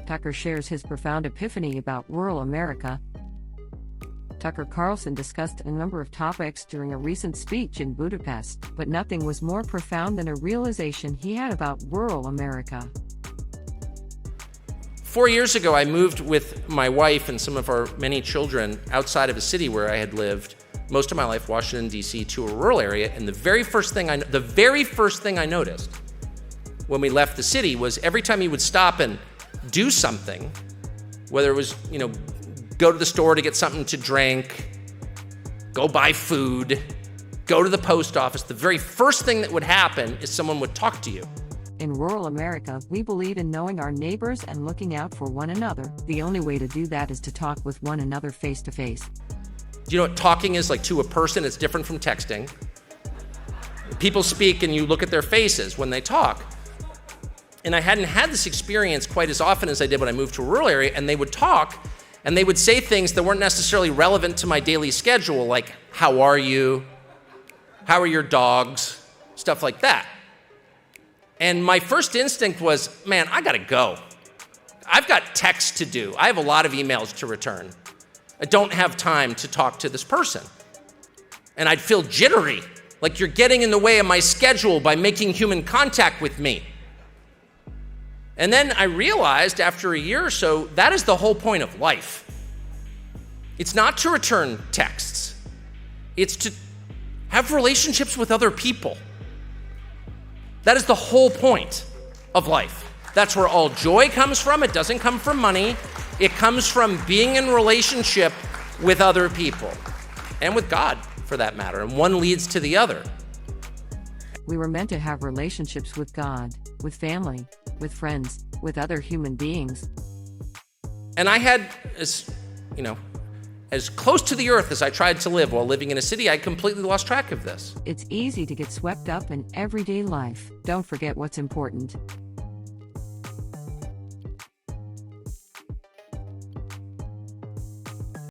Tucker shares his profound epiphany about rural America. Tucker Carlson discussed a number of topics during a recent speech in Budapest, but nothing was more profound than a realization he had about rural America. 4 years ago, I moved with my wife and some of our many children outside of a city where I had lived most of my life, Washington, D.C., to a rural area. And the very first thing I noticed when we left the city was every time you would stop and do something, whether it was, go to the store to get something to drink, go buy food, go to the post office, the very first thing that would happen is someone would talk to you. In rural America, we believe in knowing our neighbors and looking out for one another. The only way to do that is to talk with one another face to face. Do you know what talking is like to a person? It's different from texting. People speak and you look at their faces when they talk. And I hadn't had this experience quite as often as I did when I moved to a rural area, and they would talk and they would say things that weren't necessarily relevant to my daily schedule, like, how are you? How are your dogs? Stuff like that. And my first instinct was, man, I gotta go. I've got texts to do. I have a lot of emails to return. I don't have time to talk to this person. And I'd feel jittery, like you're getting in the way of my schedule by making human contact with me. And then I realized after a year or so, that is the whole point of life. It's not to return texts. It's to have relationships with other people. That is the whole point of life. That's where all joy comes from. It doesn't come from money. It comes from being in relationship with other people and with God, for that matter. And one leads to the other. We were meant to have relationships with God, with family, with friends, with other human beings. And I had, as close to the earth as I tried to live while living in a city, I completely lost track of this. It's easy to get swept up in everyday life. Don't forget what's important.